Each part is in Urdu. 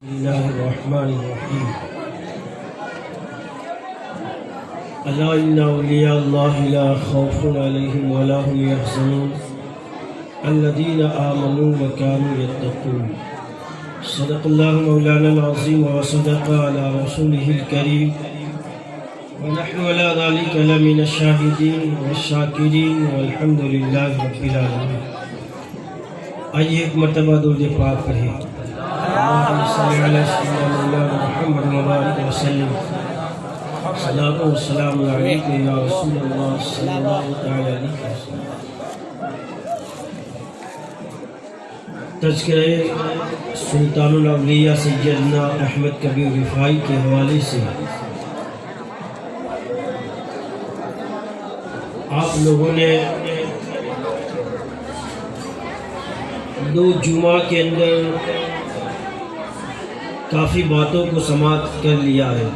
بسم الله الرحمن الرحيم. ألا إن أولياء الله لا خوف عليهم ولا هم يحزنون الذين آمنوا وكانوا يتقون. صدق الله مولانا العظيم وصدق على رسوله الكريم ونحن على ذلك لمن الشاهدين والشاكرين والحمد لله رب العالمين. آئیے ایک مرتبہ درود پاک پڑھیں. اللهم صل على سيدنا مولانا محمد مبارك وسلم. صلاة والسلام عليك يا رسول الله صلى الله تعالى عليه وسلم. تذکرہ سلطان الاولیاء سیدنا احمد کبیر رفاعی کے حوالے سے آپ لوگوں نے دو جمعہ کے اندر کافی باتوں کو سماعت کر لیا ہے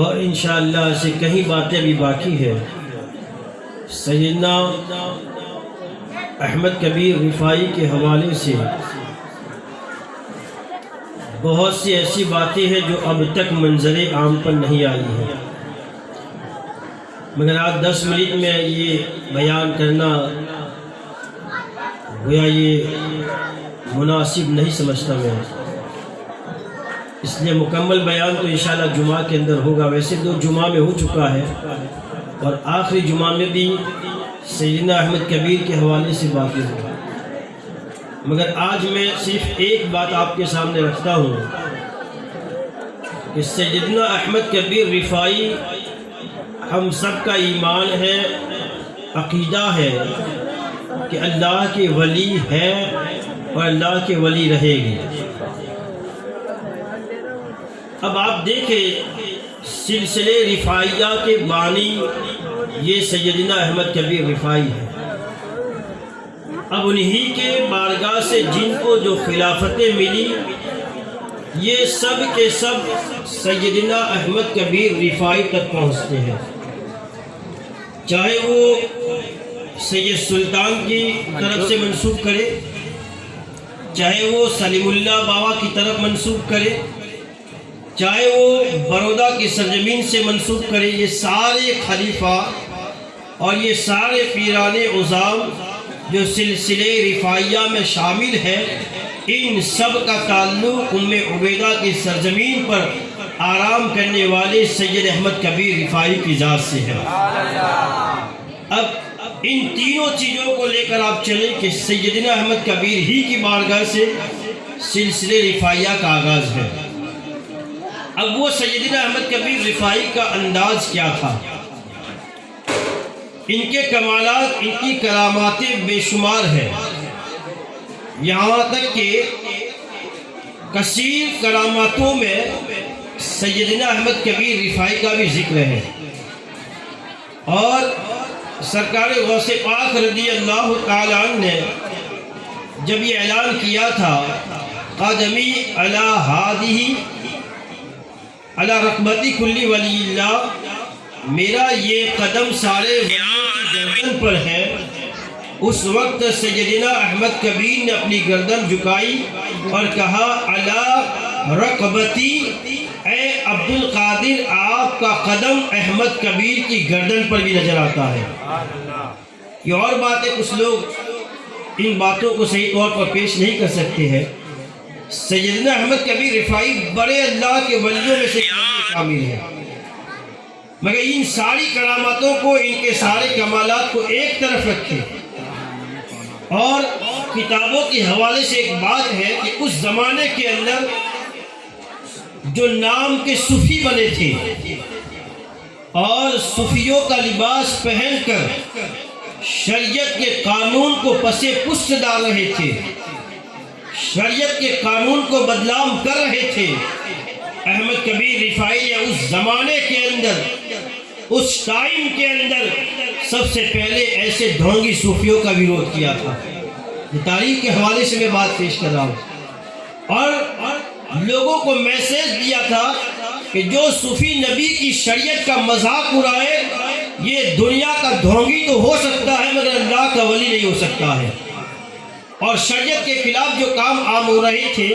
اور انشاءاللہ ایسے کئی باتیں بھی باقی ہے. سیدنا احمد کبیر رفاعی کے حوالے سے بہت سی ایسی باتیں ہیں جو اب تک منظر عام پر نہیں آئی ہیں، مگر آج 10 منٹ میں یہ بیان کرنا گویا یہ مناسب نہیں سمجھتا میں، اس لیے مکمل بیان تو انشاءاللہ جمعہ کے اندر ہوگا. ویسے 2 جمعہ میں ہو چکا ہے اور آخری جمعہ میں بھی سیدنا احمد کبیر کے حوالے سے باقی ہوگا، مگر آج میں صرف ایک بات آپ کے سامنے رکھتا ہوں کہ سیدنا احمد کبیر رفاعی ہم سب کا ایمان ہے، عقیدہ ہے کہ اللہ کے ولی ہے اور اللہ کے ولی رہے گی. اب آپ دیکھیں سلسلے رفاعیہ کے بانی یہ سیدنا احمد کبیر رفاعی ہے. اب انہی کے بارگاہ سے جن کو جو خلافتیں ملی یہ سب کے سب سیدنا احمد کبیر رفاعی تک پہنچتے ہیں، چاہے وہ سید سلطان کی طرف سے منسوب کرے، چاہے وہ سلیم اللہ بابا کی طرف منسوب کرے، چاہے وہ برودا کی سرزمین سے منسوب کرے. یہ سارے خلیفہ اور یہ سارے پیران عظام جو سلسلے رفاعیہ میں شامل ہیں ان سب کا تعلق ام عبیدہ کی سرزمین پر آرام کرنے والے سید احمد کبیر رفاعی کی ذات سے ہے. اب ان تینوں چیزوں کو لے کر آپ چلیں کہ سیدنا احمد کبیر ہی کی بارگاہ سے سلسلے رفاعیہ کا آغاز ہے. اب وہ سیدنا احمد کبیر رفاعی کا انداز کیا تھا، ان کے کمالات، ان کی کراماتیں بے شمار ہیں، یہاں تک کہ کثیر کراماتوں میں سیدنا احمد کبیر رفاعی کا بھی ذکر ہے. اور سرکار غوث پاک رضی اللہ تعالیٰ عنہ نے جب یہ اعلان کیا تھا قدمی علی ہادہ علی رقبتی کلی ولی اللہ، میرا یہ قدم سارے ولیوں کی گردن پر ہے، اس وقت سیدنا احمد کبیر نے اپنی گردن جھکائی اور کہا علی رقبتی، اے عبد القادر آپ کا قدم احمد کبیر کی گردن پر بھی نظر آتا ہے. یہ اور بات ہے، کچھ لوگ ان باتوں کو صحیح طور پر پیش نہیں کر سکتے ہیں. سیدنا احمد کبیر رفاعی بڑے اللہ کے ولیوں میں سے شامل ہے، مگر ان ساری کراماتوں کو، ان کے سارے کمالات کو ایک طرف رکھے اور کتابوں کے حوالے سے ایک بات ہے کہ اس زمانے کے اندر جو نام کے صوفی بنے تھے اور صوفیوں کا لباس پہن کر شریعت کے قانون کو پس پشت ڈال رہے تھے، شریعت کے قانون کو بدنام کر رہے تھے، احمد کبیر رفاعی نے اس زمانے کے اندر، اس ٹائم کے اندر سب سے پہلے ایسے ڈھونگی صوفیوں کا ویرود کیا تھا. یہ تاریخ کے حوالے سے میں بات پیش کر رہا ہوں اور لوگوں کو میسیج دیا تھا کہ جو صوفی نبی کی شریعت کا مذاق اڑائے یہ دنیا کا ڈھونگی تو ہو سکتا ہے مگر اللہ کا ولی نہیں ہو سکتا ہے. اور شریعت کے خلاف جو کام عام ہو رہے تھے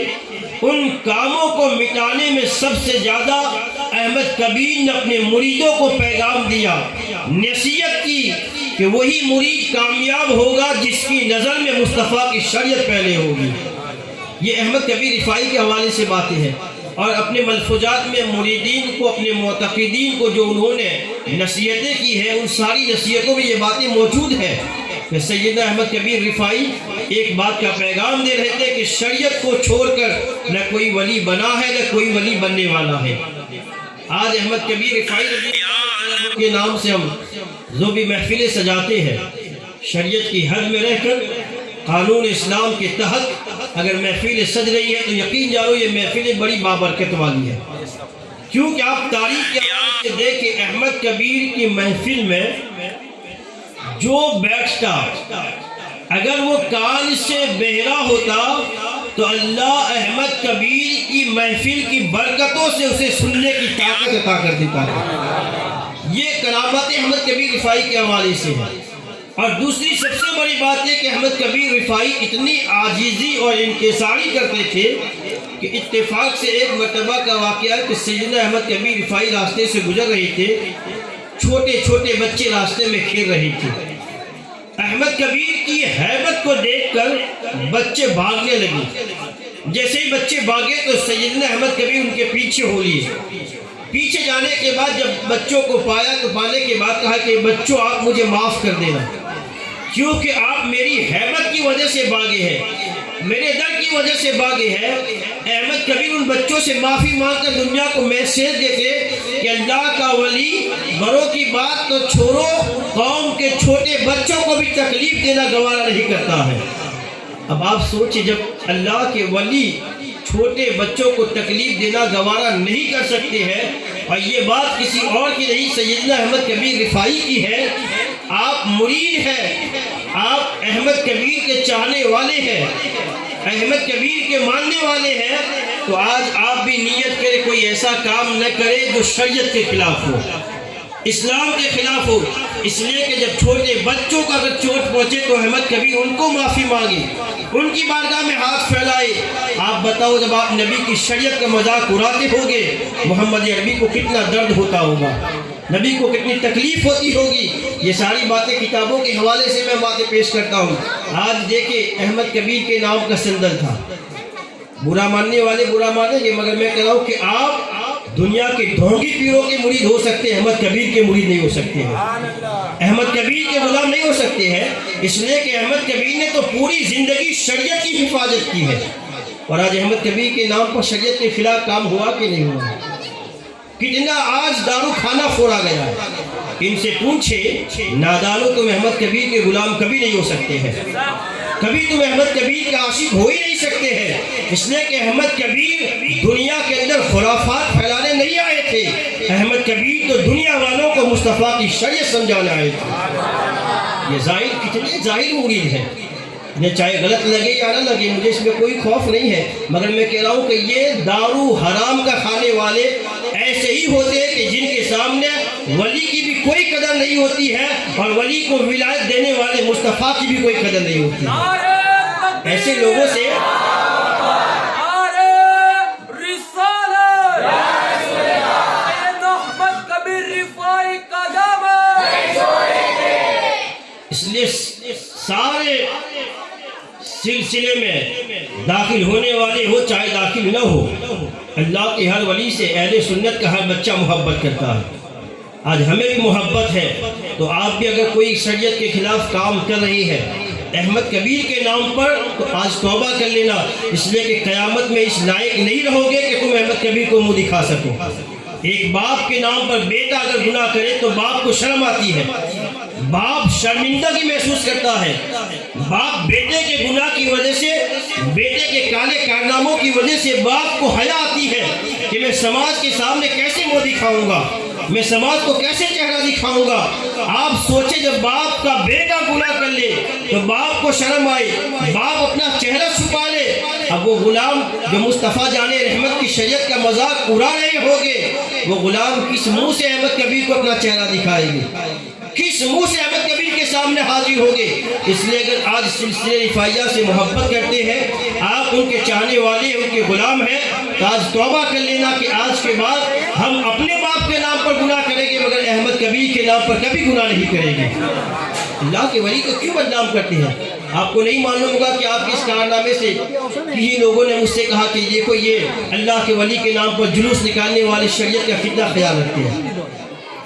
ان کاموں کو مٹانے میں سب سے زیادہ احمد کبیر نے اپنے مریدوں کو پیغام دیا، نصیحت کی کہ وہی مرید کامیاب ہوگا جس کی نظر میں مصطفیٰ کی شریعت پہلے ہوگی۔ یہ احمد کبیر رفاعی کے حوالے سے باتیں ہیں، اور اپنے ملفوظات میں مریدین کو، اپنے معتقدین کو جو انہوں نے نصیحتیں کی ہیں، ان ساری نصیحتوں میں یہ باتیں موجود ہیں کہ سیدنا احمد کبیر رفاعی ایک بات کا پیغام دے رہے تھے کہ شریعت کو چھوڑ کر نہ کوئی ولی بنا ہے نہ کوئی ولی بننے والا ہے۔ آج احمد کبیر رفاعی رضی اللہ عنہ کے نام سے ہم جو بھی محفلیں سجاتے ہیں، شریعت کی حد میں رہ کر قانون اسلام کے تحت اگر محفلیں سج رہی ہے تو یقین جانو یہ محفلیں بڑی بابرکت والی ہے، کیونکہ آپ تاریخ کے حوالے سے دیکھیں احمد کبیر کی محفل میں جو بیٹھتا اگر وہ کان سے بہرا ہوتا تو اللہ احمد کبیر کی محفل کی برکتوں سے اسے سننے کی طاقت عطا کر دیتا ہے۔ یہ کرامت احمد کبیر رفاعی کے حوالے سے ہے۔ اور دوسری سب سے بڑی بات یہ کہ احمد کبیر رفاعی اتنی عاجزی اور انکساری کرتے تھے کہ اتفاق سے ایک مرتبہ کا واقعہ ہے کہ سیدنا احمد کبیر رفاعی راستے سے گزر رہے تھے، چھوٹے چھوٹے بچے راستے میں کھیل رہے تھے۔ احمد کبیر کی ہیبت کو دیکھ کر بچے بھاگنے لگے، جیسے ہی بچے بھاگے تو سیدنا احمد کبیر ان کے پیچھے ہو لیے۔ پیچھے جانے کے بعد جب بچوں کو پایا تو پانے کے بعد کہا کہ بچوں آپ مجھے معاف کر دینا، کیونکہ آپ میری ہیبت کی وجہ سے بھاگے ہیں، میرے ڈر کی وجہ سے بھاگے ہیں۔ احمد کبیر ان بچوں سے معافی مانگ کر دنیا کو میسیج دیتے کہ اللہ کا ولی بڑوں کی بات تو چھوڑو، قوم کے چھوٹے بچوں کو بھی تکلیف دینا گوارا نہیں کرتا ہے۔ اب آپ سوچیں جب اللہ کے ولی چھوٹے بچوں کو تکلیف دینا گوارا نہیں کر سکتے ہیں، اور یہ بات کسی اور کی نہیں سیدنا احمد کبیر رفاعی کی ہے، آپ مرید ہیں، آپ احمد کبیر کے چاہنے والے ہیں، احمد کبیر کے ماننے والے ہیں، تو آج آپ بھی نیت کرے کوئی ایسا کام نہ کرے جو شریعت کے خلاف ہو، اسلام کے خلاف ہو، اس لیے کہ جب چھوٹے بچوں کا اگر چوٹ پہنچے تو احمد کبیر ان کو معافی مانگے، ان کی بارگاہ میں ہاتھ پھیلائے۔ آپ بتاؤ جب آپ نبی کی شریعت کا مذاق اڑاتے ہوگے محمد عربی کو کتنا درد ہوتا ہوگا، نبی کو کتنی تکلیف ہوتی ہوگی۔ یہ ساری باتیں کتابوں کے حوالے سے میں باتیں پیش کرتا ہوں۔ آج دیکھیں احمد کبیر کے نام کا سندل تھا، برا ماننے والے برا مانیں گے، مگر میں کہہ رہا ہوں کہ آپ دنیا کے ڈھونگی پیروں کے مرید ہو سکتے ہیں، احمد کبیر کے مرید نہیں ہو سکتے ہیں، احمد کبیر کے غلام نہیں ہو سکتے ہیں، اس لیے کہ احمد کبیر نے تو پوری زندگی شریعت کی حفاظت کی ہے۔ اور آج احمد کبیر کے نام پر شریعت کے خلاف کام ہوا کہ نہیں ہوا؟ کتنا آج دارو خانہ پھوڑا گیا ہے۔ ان سے پوچھے نادانو تم احمد کبیر کے غلام کبھی نہیں ہو سکتے ہیں، کبھی تم احمد کبیر کا عاشق ہو ہی نہیں سکتے ہیں، اس لیے کہ احمد کبیر دنیا کے اندر خرافات پھیلانے نہیں آئے تھے، احمد کبیر تو دنیا والوں کو مصطفیٰ کی شریعت سمجھانے آئے تھے۔ یہ ظاہر کتنے ظاہر مرید ہیں، انہیں چاہے غلط لگے یا نہ لگے مجھے اس میں کوئی خوف نہیں ہے، مگر میں کہہ رہا ہوں کہ یہ دارو حرام کا کھانے والے ایسے ہی ہوتے ہیں کہ جن کے سامنے ولی کی بھی کوئی قدر نہیں ہوتی ہے اور ولی کو ولایت دینے والے مصطفیٰ کی بھی کوئی قدر نہیں ہوتی ہے۔ ایسے لوگوں سے اس لیے سارے سلسلے میں داخل ہونے والے ہو چاہے داخل نہ ہو، اللہ کے ہر ولی سے اہل سنت کا ہر بچہ محبت کرتا ہے۔ آج ہمیں بھی محبت ہے، تو آپ بھی اگر کوئی شریعت کے خلاف کام کر رہی ہے احمد کبیر کے نام پر تو آج توبہ کر لینا، اس لیے کہ قیامت میں اس لائق نہیں رہو گے کہ تم احمد کبیر کو منہ دکھا سکو۔ ایک باپ کے نام پر بیٹا اگر گناہ کرے تو باپ کو شرم آتی ہے، باپ شرمندگی محسوس کرتا ہے، باپ بیٹے کے گناہ کی وجہ سے، بیٹے کے کالے کارناموں کی وجہ سے باپ کو حیا آتی ہے کہ میں سماج کے سامنے کیسے منہ دکھاؤں گا، میں سماج کو کیسے چہرہ دکھاؤں گا۔ آپ سوچے جب باپ کا بیٹا گناہ کر لے تو باپ کو شرم آئے، باپ اپنا چہرہ چھپا لے، اب وہ غلام جو مصطفیٰ جان رحمت کی شریعت کا مذاق اڑا رہے ہوگے، وہ غلام کس منہ سے احمد کبیر کو اپنا چہرہ دکھائے گے، کس منہ سے احمد کبیر کے سامنے حاضر ہوگے. اس لیے اگر آج سلسلے رفاعیہ سے محبت کرتے ہیں, آپ ان کے چاہنے والے, ان کے غلام ہیں, تو آج توبہ کر لینا کہ آج کے بعد ہم اپنے باپ کے نام پر گناہ کریں گے مگر احمد کبیر کے نام پر کبھی گناہ نہیں کریں گے. اللہ کے ولی کو کیوں بدنام کرتے ہیں؟ آپ کو نہیں معلوم ہوگا کہ آپ کے اس کارنامے سے کئی لوگوں نے مجھ سے کہا کہ دیکھو یہ اللہ کے ولی کے نام پر جلوس نکالنے والے شریعت کا کتنا خیال رکھتے ہیں.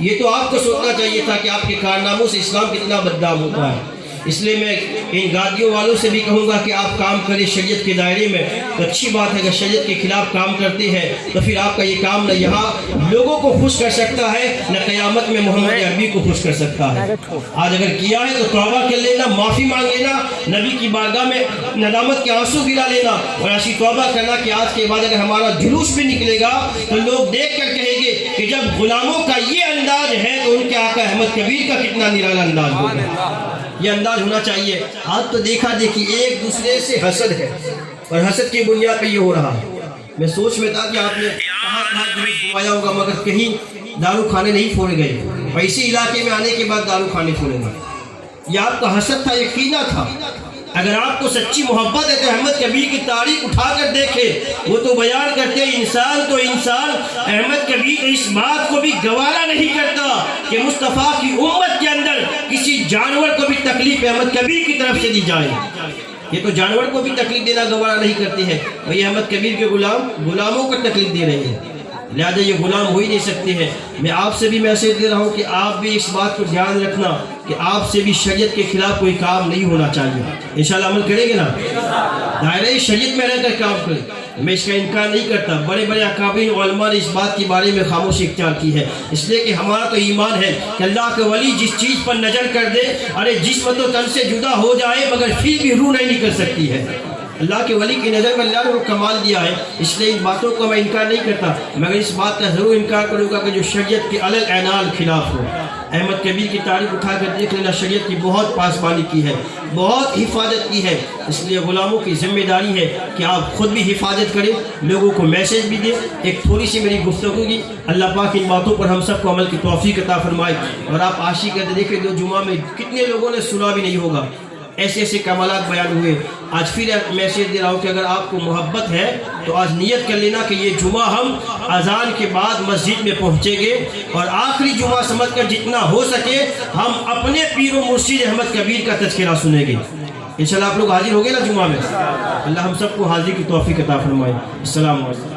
یہ تو آپ کو سوچنا چاہیے تھا کہ آپ کے کارناموں سے اسلام کتنا بدنام ہوتا ہے. اس لیے میں ان گادیوں والوں سے بھی کہوں گا کہ آپ کام کریں شریعت کے دائرے میں تو اچھی بات ہے. اگر شریعت کے خلاف کام کرتے ہیں تو پھر آپ کا یہ کام نہ یہاں لوگوں کو خوش کر سکتا ہے, نہ قیامت میں محمد عربی کو خوش کر سکتا ہے. آج اگر کیا ہے تو توبہ کر لینا, معافی مانگ لینا, نبی کی بارگاہ میں ندامت کے آنسو گرا لینا اور ایسی توبہ کرنا کہ آج کے بعد اگر ہمارا جلوس بھی نکلے گا تو لوگ دیکھ کر کہیں گے کہ جب غلاموں کا یہ انداز ہے تو ان کے آقا احمد کبیر کا کتنا نرالا انداز ہوگا. یہ انداز ہونا چاہیے. آج تو دیکھا دیکھی ایک دوسرے سے حسد ہے اور حسد کی بنیاد پہ یہ ہو رہا ہے. میں سوچ میں تھا کہ آپ نے کہاں گھمایا ہوگا مگر کہیں دارو کھانے نہیں پھوڑے گئے, ایسے علاقے میں آنے کے بعد دارو کھانے پھوڑے گئے. یہ آپ کا حسد تھا, یہ کینہ تھا. اگر آپ کو سچی محبت ہے تو احمد کبیر کی تاریخ اٹھا کر دیکھے. وہ تو بیان کرتے انسان تو انسان, احمد کبیر اس بات کو بھی گوارا نہیں کرتا کہ مصطفیٰ کی امت کے اندر کسی جانور کو بھی تکلیف احمد کبیر کی طرف سے دی جائے. یہ تو جانور کو بھی تکلیف دینا گوارا نہیں کرتے ہیں, وہی احمد کبیر کے غلاموں کو تکلیف دے رہے ہیں. لہذا یہ غلام ہو ہی نہیں سکتے ہیں. میں آپ سے بھی میسج دے رہا ہوں کہ آپ بھی اس بات کو دھیان رکھنا کہ آپ سے بھی شریعت کے خلاف کوئی کام نہیں ہونا چاہیے. انشاءاللہ عمل کریں گے نا, دائرہ شریعت میں رہ کر کام کریں. میں اس کا انکار نہیں کرتا, بڑے بڑے اکابرین علماء نے اس بات کے بارے میں خاموشی اختیار کی ہے. اس لیے کہ ہمارا تو ایمان ہے کہ اللہ کے ولی جس چیز پر نظر کر دے, ارے جسم تو تن سے جدا ہو جائے مگر پھر بھی روح نہیں نکل سکتی ہے. اللہ کے ولی کی نظر میں اللہ نے وہ کمال دیا ہے. اس لیے ان باتوں کو میں انکار نہیں کرتا, مگر اس بات کا ضرور انکار کروں گا کہ جو شریعت کے الگ اعنان خلاف ہو. احمد کبیر کی تاریخ اٹھا کر دیکھ لینا, شریعت کی بہت پاسبانی کی ہے, بہت حفاظت کی ہے. اس لیے غلاموں کی ذمہ داری ہے کہ آپ خود بھی حفاظت کریں, لوگوں کو میسج بھی دیں. ایک تھوڑی سی میری گفتگو کی, اللہ پاک ان باتوں پر ہم سب کو عمل کی توفیق عطا فرمائے. اور آپ عاشق کرتے دیکھیں دو جمعہ میں کتنے لوگوں نے سنا بھی نہیں ہوگا, ایسے ایسے کمالات بیان ہوئے. آج پھر میسیج دے رہا ہوں کہ اگر آپ کو محبت ہے تو آج نیت کر لینا کہ یہ جمعہ ہم اذان کے بعد مسجد میں پہنچیں گے اور آخری جمعہ سمجھ کر جتنا ہو سکے ہم اپنے پیر و مرشد احمد کبیر کا تذکرہ سنیں گے. انشاءاللہ آپ لوگ حاضر ہو گے نا جمعہ میں. اللہ ہم سب کو حاضری کی توفیق عطا فرمائے. السلام علیکم.